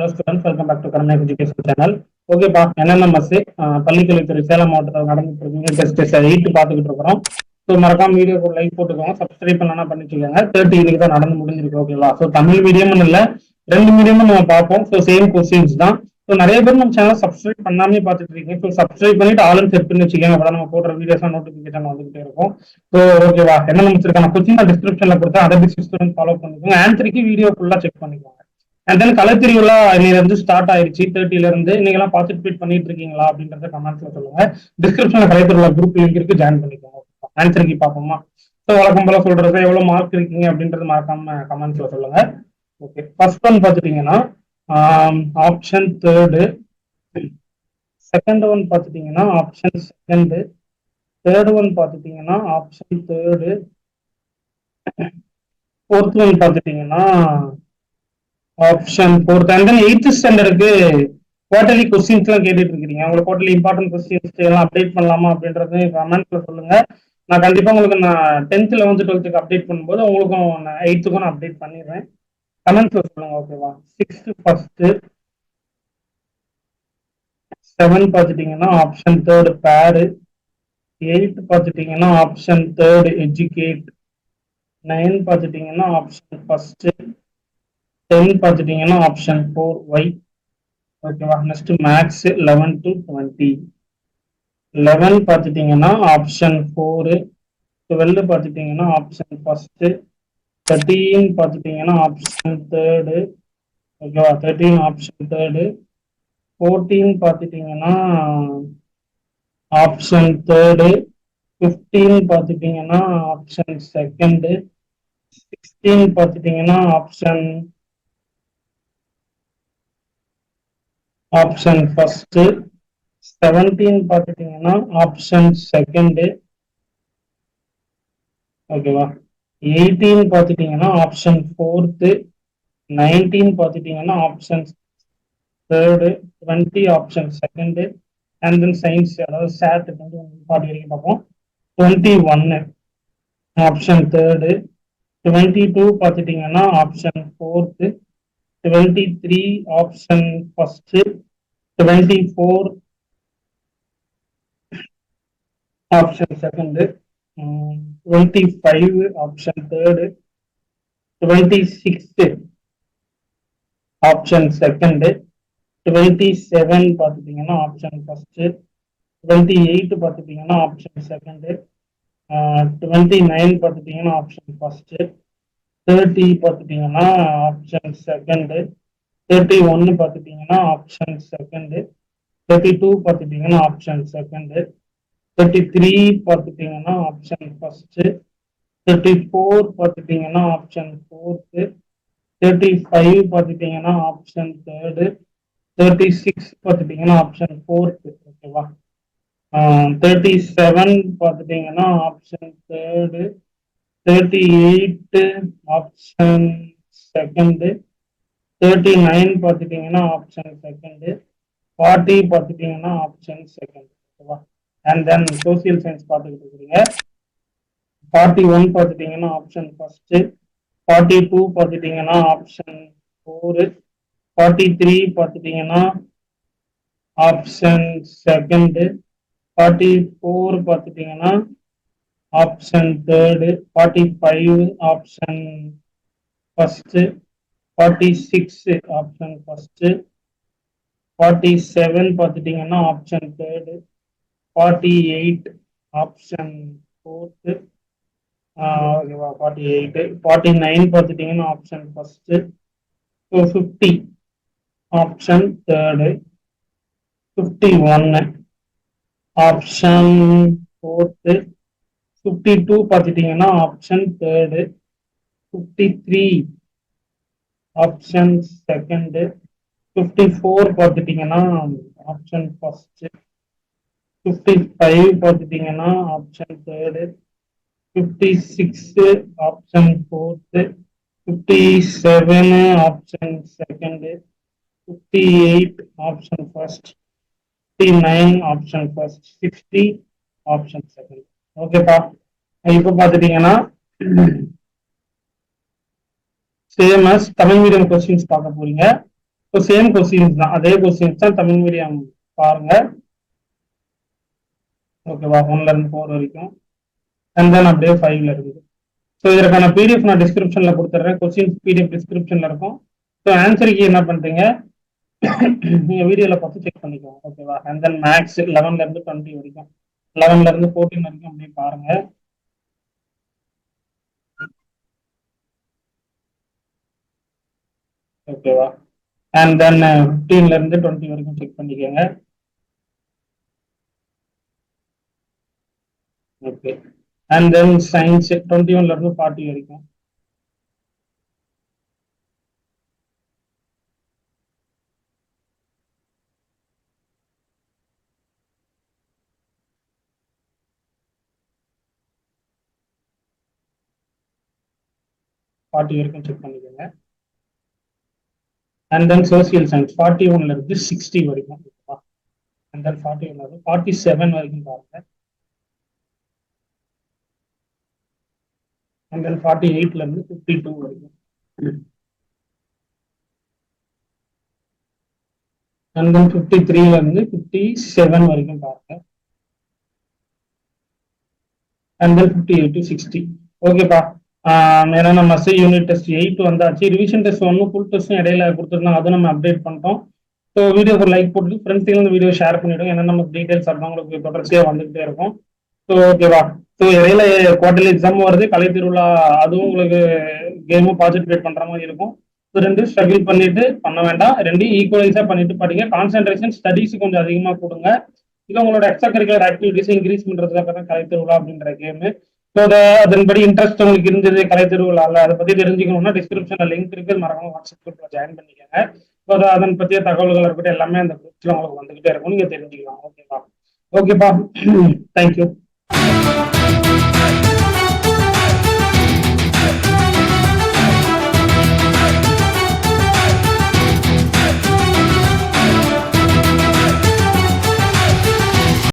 Hello students, welcome back to Karnack Education Channel. ஓகேப்பா, NNMS பள்ளிக்கல்வித்துறை சேலம் மாவட்டத்தில் நடந்துட்டு இருக்கீங்க டெஸ்ட் 8 பார்த்துக்கிட்டு இருக்கிறோம். ஸோ மறக்காம வீடியோக்கு லைக் போட்டுக்கோங்க, சப்ஸ்கிரைப் பண்ணலாம் பண்ணிச்சுக்கோங்க. 30 இன்னைக்கு தான் நடந்து முடிஞ்சிருக்கு. ஓகேவா? ஸோ தமிழ் மீடியம்னு இல்லை, ரெண்டு மீடியமும் நம்ம பார்ப்போம். ஸோ சேம் கொஸ்டின்ஸ் தான். ஸோ நிறைய பேர் நம்ம சேனல் சப்ஸ்கிரைப் பண்ணாமே பார்த்துட்டு இருக்கீங்க. ஸோ சப்ஸ்கிரைப் பண்ணிட்டு ஆளுன்னு செட் பண்ணி வச்சுக்கோங்க. அப்பதான் நம்ம போடுற வீடியோஸ் நோட்டிபிகேஷன் வந்துகிட்டே இருக்கும். ஸோ ஓகேவா, என்ன முடிச்சிருக்காங்க கொஸ்டின் டிஸ்கிரிப்ஷன்ல கொடுத்தா அதை ஸ்டூடெண்ட் ஃபாலோ பண்ணிக்கோங்க. ஆன்சருக்கு வீடியோ ஃபுல்லா செக் பண்ணிக்கோங்க. அண்ட் தென் கலைத்திருவிழா இன்னையில இருந்து ஸ்டார்ட் ஆயிருச்சு. 30ல இருந்து நீங்க எல்லாம் பார்ட்டிசிபேட் பண்ணிட்டு இருக்கீங்களா அப்படின்றத கமெண்ட்ஸ்ல சொல்லுங்க. டிஸ்கிரிப்ஷன்ல கலைத்திருவிழா குரூப் லிங்க் இருக்கு, ஜாயின் பண்ணிக்கோங்க. ஆன்சருக்கு பார்ப்போமா? ஸோ வழக்கம் போல சொல்றது எவ்வளவு மார்க் இருக்கீங்க அப்படின்றது மறக்காம கமெண்ட்ஸ்ல சொல்லுங்க. ஓகே, ஃபர்ஸ்ட் ஒன் பார்த்துட்டீங்கன்னா ஆப்ஷன் தேர்டு, செகண்ட் ஒன் பார்த்துட்டீங்கன்னா ஆப்ஷன் செகண்டு, தேர்ட் ஒன் பார்த்துட்டீங்கன்னா ஆப்ஷன் தேர்டு, ஃபோர்த் ஒன் பார்த்துட்டீங்கன்னா option fourth. And then 8th ஸ்டாண்டர்டுக்கு குவார்டர்லி கொஸ்டின்ஸ் எல்லாம் கேட்டுட்டு இருக்கீங்க. உங்களுக்கு குவார்டர்லி இம்பார்ட்டன்ட் கொஸ்டின்ஸ் எல்லாம் அப்டேட் பண்ணலாமா அப்படின்றது கமெண்ட்ல சொல்லுங்க. நான் கண்டிப்பா உங்களுக்கு நான் 10th 11th 12th அப்டேட் பண்ணும்போது உங்களுக்கும் 8th நான் அப்டேட் பண்ணிடுறேன். கமெண்ட்ஸ்ல சொல்லுங்க. ஓகேவா? 6th ஃபர்ஸ்ட், 7 பார்த்துட்டீங்கன்னா ஆப்ஷன் தேர்டு பேரு, 8 பார்த்துட்டீங்கன்னா ஆப்ஷன் தேர்டு எஜுகேட், 9 பார்த்துட்டீங்கன்னா ஆப்ஷன் ஃபர்ஸ்ட், 10 பார்த்துட்டீங்கன்னா ஆப்ஷன் 4 ஒய். ஓகேவா? நெக்ஸ்ட் மேக்ஸ் 11 to 20, 11 பார்த்துட்டீங்கன்னா ஆப்ஷன் 4, 12 பார்த்துட்டீங்கன்னா ஆப்ஷன் ஃபர்ஸ்ட், 13 பார்த்துட்டீங்கன்னா ஆப்ஷன் தேர்டு. ஓகேவா? 13 ஆப்ஷன் தேர்டு, 14 பார்த்துட்டீங்கன்னா ஆப்ஷன் தேர்டு, 15 பார்த்துட்டீங்கன்னா ஆப்ஷன் செகண்டு, 16 பார்த்துட்டீங்கன்னா ஆப்ஷன் ஃபர்ஸ்ட், 17 பார்த்துட்டீங்கன்னா ஆப்ஷன் செகண்டு. ஓகேவா? 18 பார்த்துட்டீங்கன்னா ஆப்ஷன் ஃபோர்த்து, 19 பார்த்துட்டீங்கன்னா option third, 20 option second. And then science, அதாவது சாட் பார்ட் வரைக்கும் பார்ப்போம். 21 ஆப்ஷன் தேர்டு, 22 பார்த்துட்டீங்கன்னா option fourth, 23 option first, 24 option second, 25 option third, 26 option second, 27 பார்த்துட்டீங்கன்னா ஆப்ஷன் ஃபர்ஸ்ட், 28 பார்த்துட்டீங்கன்னா ஆப்ஷன் செகண்டு, 29 பார்த்துட்டீங்கன்னா ஆப்ஷன் ஃபர்ஸ்ட், 30 பார்த்துட்டீங்கன்னா ஆப்ஷன் செகண்டு, 31 பார்த்துட்டீங்கன்னா ஆப்ஷன் செகண்டு, 32 பார்த்துட்டீங்கன்னா ஆப்ஷன் செகண்டு, 33 பார்த்துட்டீங்கன்னா ஆப்ஷன் ஃபர்ஸ்ட், 34 பார்த்துட்டீங்கன்னா ஆப்ஷன் ஃபோர்த்து, 35 பார்த்துட்டீங்கன்னா ஆப்ஷன் தேர்டு, 36 பார்த்துட்டீங்கன்னா ஆப்ஷன் ஃபோர்த்து. ஓகேவா? 37 பார்த்துட்டீங்கன்னா ஆப்ஷன் தேர்டு, 38 ஆப்ஷன் செகண்டு, 39 பார்த்துட்டீங்கன்னா ஆப்ஷன் செகண்டு, 40 பார்த்துட்டீங்கன்னா ஆப்ஷன் செகண்ட். ஓகேவா? அண்ட் தென் சோசியல் சயின்ஸ் பார்த்துக்கிட்டு இருக்கிறீங்க. 41 பார்த்துட்டீங்கன்னா ஆப்ஷன் ஃபர்ஸ்ட், 42 பார்த்துட்டீங்கன்னா ஆப்ஷன் 4, 43 பார்த்துட்டீங்கன்னா ஆப்ஷன் செகண்டு, 44 பார்த்துட்டீங்கன்னா option third, 45 option first, 46 option first, 47 பார்த்துட்டீங்கன்னா ஆப்ஷன் தேர்டு, 48 ஆப்ஷன் ஃபோர்த்து. ஓகேவா? 48, 49 பார்த்துட்டீங்கன்னா option first, 50 option third, 51 option fourth, 52 பார்த்துட்டீங்கன்னா ஆப்ஷன் தேர்டு, 53 ஆப்ஷன் செகண்டு, 54 பார்த்துட்டீங்கன்னா ஆப்ஷன் ஃபர்ஸ்ட், 55 பார்த்துட்டீங்கன்னா option third, 56 option fourth, 57 option second, 58 option first, 59 option first, 60 option second. ஓகேப்பா? இப்போ பார்த்துட்டீங்கன்னா same as Tamil medium questions பார்க்க போறீங்க. ஸோ சேம் கொஸ்டின்ஸ் தான், அதே கொஸ்டின்ஸ் தான் தமிழ் மீடியம் பாருங்க. ஓகேவா, 1ல இருந்து 4 வரைக்கும், அண்ட் தென் அப்படியே 5ல இருக்குது. ஸோ இதற்கான பிடிஎஃப் நான் டிஸ்கிரிப்ஷன்ல கொடுத்துட்றேன், கொஸ்டின் பிடிஎஃப் டிஸ்கிரிப்ஷன்ல இருக்கும். ஸோ ஆன்சருக்கு என்ன பண்றீங்க, நீங்க வீடியோல பார்த்து செக் பண்ணிக்கோங்க. ஓகேவா, அண்ட் தென் மேக்ஸ் 11ல இருந்து 20 வரைக்கும், 11ல இருந்து 14 வரைக்கும் அப்படியே பாருங்க. ஓகேவா, அண்ட் தென் 15ல இருந்து 20 வரைக்கும் செக் பண்ணிக்கோங்க. ஓகே, அண்ட் தென் சயின்ஸ் 21ல இருந்து 40 வரைக்கும். ஃபார்ட்டி வரைக்கும் செக் பண்ணிக்கோங்க. அண்ட் தென் சோசியல் சயின்ஸ் 41ல இருந்து 60 வரைக்கும். அண்ட் தென் 41ல இருந்து 47 வரைக்கும் பாருங்க. அண்ட் தென் 48ல இருந்து 52 வரைக்கும். அண்ட் தென் 53ல இருந்து 57 வரைக்கும் பாருங்க. And then 58 to 60. ஓகேப்பா, ஏன்னா நம்ம யூனிட் டெஸ்ட் 8 வந்தாச்சு. ரிவிஷன் டெஸ்ட் 1 ஃபுல் டெஸ்ட்டும் இடையில கொடுத்துருந்தாங்க, அதை நம்ம அப்டேட் பண்ணிட்டோம். ஸோ வீடியோக்கு லைக் போட்டு ஃப்ரெண்ட்ஸுக்கு இந்த வீடியோ ஷேர் பண்ணிவிடுங்க, ஏன்னா நமக்கு டீடைல்ஸ் அப்படின்னா உங்களுக்கு தொடர்ச்சியாக வந்துகிட்டே இருக்கும். ஸோ ஓகேவா, ஸோ இடையில குவார்டர்லி எக்ஸாம் வருது, கலை திருவிழா, அதுவும் உங்களுக்கு கேமும் பார்ட்டிசிபேட் பண்ற மாதிரி இருக்கும். ஸோ ரெண்டும் ஸ்ட்ரகிள் பண்ணிட்டு பண்ண வேண்டாம், ரெண்டையும் ஈக்குவலைஸா பண்ணிட்டு படிங்க. கான்சென்ட்ரேஷன் ஸ்டடீஸ் கொஞ்சம் அதிகமாக கொடுங்க. இல்லை உங்களோட எக்ஸ்ட்ரா கரிக்குலர் ஆக்டிவிட்டிஸ் இன்க்ரீஸ் பண்றதுக்காக தான் கலை திருவிழா அப்படின்ற கேமு. ஸோ அதன்படி இன்ட்ரெஸ்ட் உங்களுக்கு இருந்தது கலை திருவிழாவில், அதை பத்தி தெரிஞ்சுக்கணும்னா டிஸ்கிரிப்ஷன்ல லிங்க் இருக்கு, மறக்காம வாட்ஸ்அப் குரூப்ல ஜாயின் பண்ணிக்கோங்க. ஸோ அதன் பற்றிய தகவல்கள் இருக்கட்டும் எல்லாமே அந்த குரூப்ஸ்ல உங்களுக்கு வந்துகிட்டே இருக்கும், நீங்க தெரிஞ்சுக்கலாம். ஓகேப்பா, ஓகேப்பா, தேங்க்யூ.